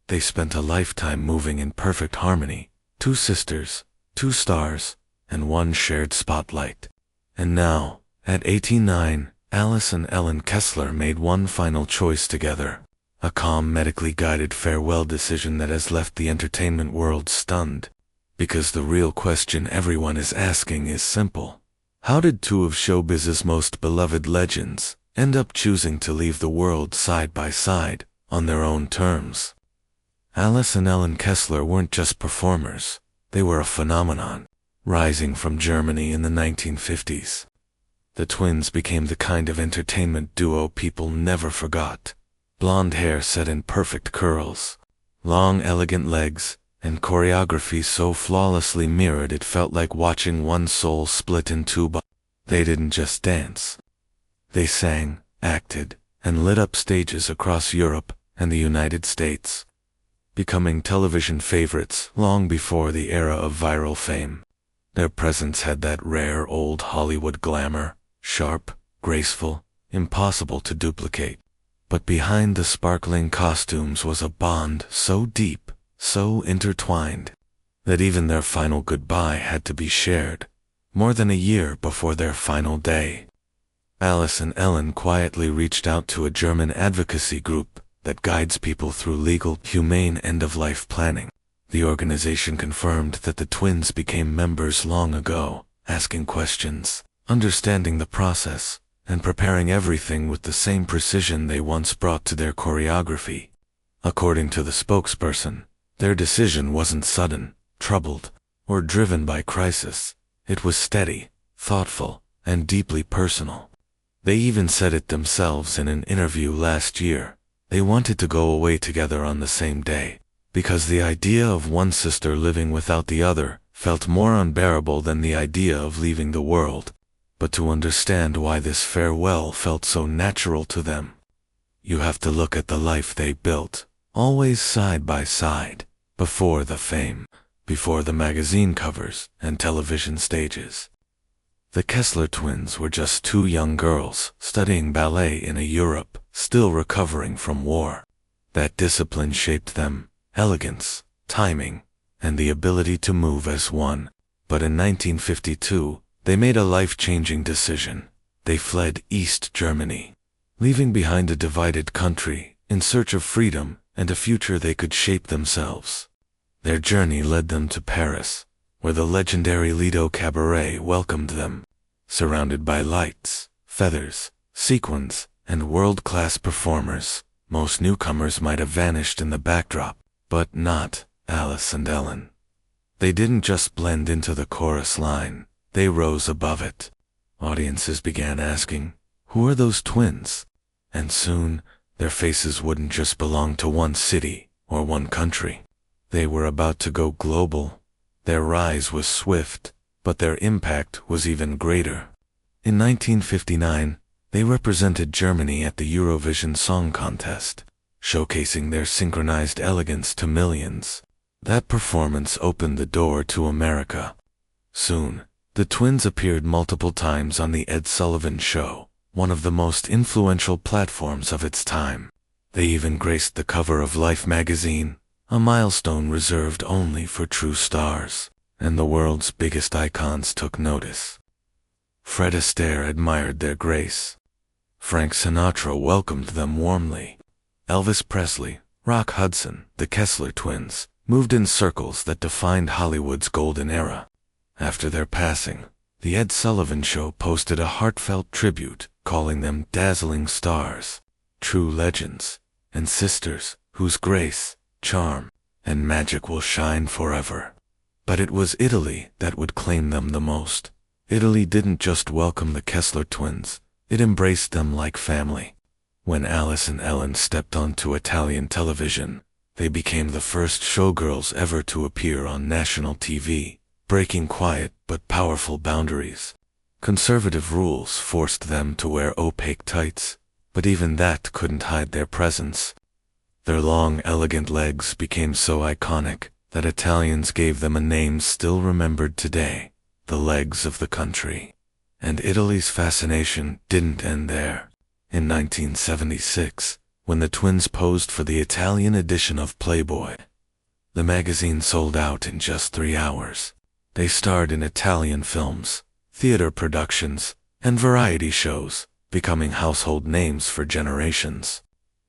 They spent a lifetime moving in perfect harmony, two sisters, two stars, and one shared spotlight. And now, at 89, Alice and Ellen Kessler made one final choice together. A calm, medically guided farewell decision that has left the entertainment world stunned. Because the real question everyone is asking is simple. How did two of showbiz's most beloved legends end up choosing to leave the world side by side, on their own terms? Alice and Ellen Kessler weren't just performers, they were a phenomenon, rising from Germany in the 1950s. The twins became the kind of entertainment duo people never forgot. Blonde hair set in perfect curls, long elegant legs, and choreography so flawlessly mirrored it felt like watching one soul split in two. They didn't just dance. They sang, acted, and lit up stages across Europe and the United States, becoming television favorites long before the era of viral fame. Their presence had that rare old Hollywood glamour, sharp, graceful, impossible to duplicate. But behind the sparkling costumes was a bond so deep, so intertwined, that even their final goodbye had to be shared, more than a year before their final day. Alice and Ellen quietly reached out to a German advocacy group that guides people through legal, humane end-of-life planning. The organization confirmed that the twins became members long ago, asking questions, understanding the process, and preparing everything with the same precision they once brought to their choreography. According to the spokesperson, their decision wasn't sudden, troubled, or driven by crisis. It was steady, thoughtful, and deeply personal. They even said it themselves in an interview last year. They wanted to go away together on the same day, because the idea of one sister living without the other felt more unbearable than the idea of leaving the world. But to understand why this farewell felt so natural to them, you have to look at the life they built, always side by side, before the fame, before the magazine covers and television stages. The Kessler twins were just two young girls studying ballet in a Europe still recovering from war. That discipline shaped them, elegance, timing, and the ability to move as one. But in 1952, they made a life-changing decision. They fled East Germany, leaving behind a divided country in search of freedom and a future they could shape themselves. Their journey led them to Paris, where the legendary Lido Cabaret welcomed them. Surrounded by lights, feathers, sequins, and world-class performers, most newcomers might have vanished in the backdrop, but not Alice and Ellen. They didn't just blend into the chorus line. They rose above it. Audiences began asking, who are those twins? And soon, their faces wouldn't just belong to one city or one country. They were about to go global. Their rise was swift, but their impact was even greater. In 1959, they represented Germany at the Eurovision Song Contest, showcasing their synchronized elegance to millions. That performance opened the door to America. Soon, the twins appeared multiple times on The Ed Sullivan Show, one of the most influential platforms of its time. They even graced the cover of Life magazine, a milestone reserved only for true stars, and the world's biggest icons took notice. Fred Astaire admired their grace. Frank Sinatra welcomed them warmly. Elvis Presley, Rock Hudson, the Kessler twins, moved in circles that defined Hollywood's golden era. After their passing, The Ed Sullivan Show posted a heartfelt tribute, calling them dazzling stars, true legends, and sisters whose grace, charm, and magic will shine forever. But it was Italy that would claim them the most. Italy didn't just welcome the Kessler twins, it embraced them like family. When Alice and Ellen stepped onto Italian television, they became the first showgirls ever to appear on national TV, breaking quiet but powerful boundaries. Conservative rules forced them to wear opaque tights, but even that couldn't hide their presence. Their long, elegant legs became so iconic that Italians gave them a name still remembered today, the legs of the country. And Italy's fascination didn't end there. In 1976, When the twins posed for the Italian edition of Playboy, the magazine sold out in just 3 hours. They starred in Italian films, theater productions, and variety shows, becoming household names for generations.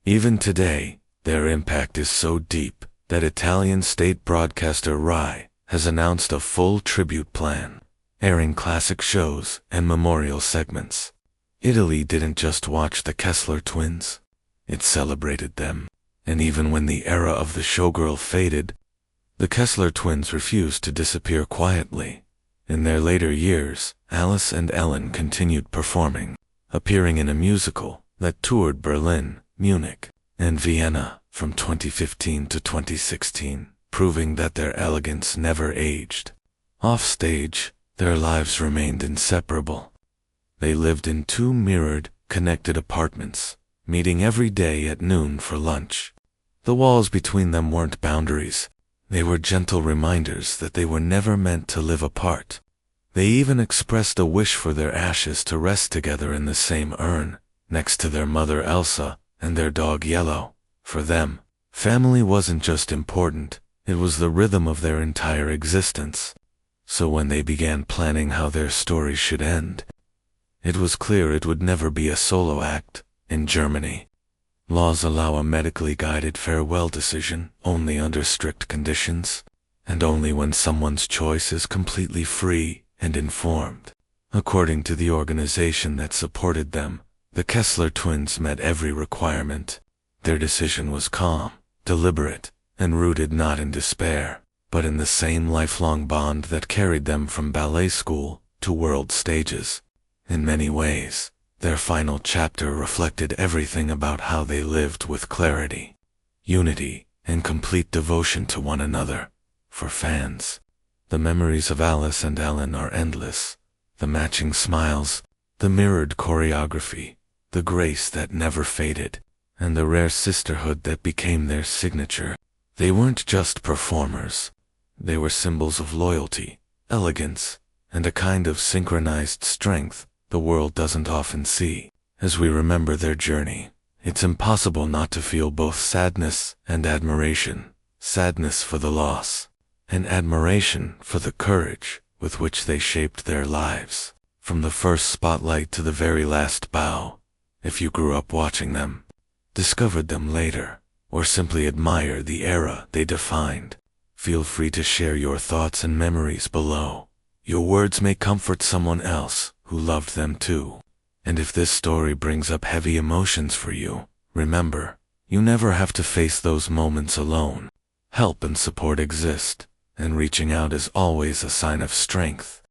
Even today, their impact is so deep that Italian state broadcaster Rai has announced a full tribute plan, airing classic shows and memorial segments. Italy didn't just watch the Kessler twins, it celebrated them. And even when the era of the showgirl faded, the Kessler twins refused to disappear quietly. In their later years, Alice and Ellen continued performing, appearing in a musical that toured Berlin, Munich, and Vienna from 2015 to 2016, proving that their elegance never aged. Offstage, their lives remained inseparable. They lived in 2 mirrored, connected apartments, meeting every day at noon for lunch. The walls between them weren't boundaries. They were gentle reminders that they were never meant to live apart. They even expressed a wish for their ashes to rest together in the same urn, next to their mother Elsa and their dog Yellow. For them, family wasn't just important, it was the rhythm of their entire existence. So when they began planning how their story should end, it was clear it would never be a solo act. In Germany, laws allow a medically guided farewell decision only under strict conditions, and only when someone's choice is completely free and informed. According to the organization that supported them, the Kessler twins met every requirement. Their decision was calm, deliberate, and rooted not in despair, but in the same lifelong bond that carried them from ballet school to world stages. In many ways, their final chapter reflected everything about how they lived with clarity, unity, and complete devotion to one another. For fans, the memories of Alice and Ellen are endless. The matching smiles, the mirrored choreography, the grace that never faded, and the rare sisterhood that became their signature. They weren't just performers. They were symbols of loyalty, elegance, and a kind of synchronized strength the world doesn't often see. As we remember their journey, it's impossible not to feel both sadness and admiration. Sadness for the loss, and admiration for the courage with which they shaped their lives. From the first spotlight to the very last bow, if you grew up watching them, discovered them later, or simply admire the era they defined, feel free to share your thoughts and memories below. Your words may comfort someone else who loved them too. And if this story brings up heavy emotions for you, remember, you never have to face those moments alone. Help and support exist, and reaching out is always a sign of strength.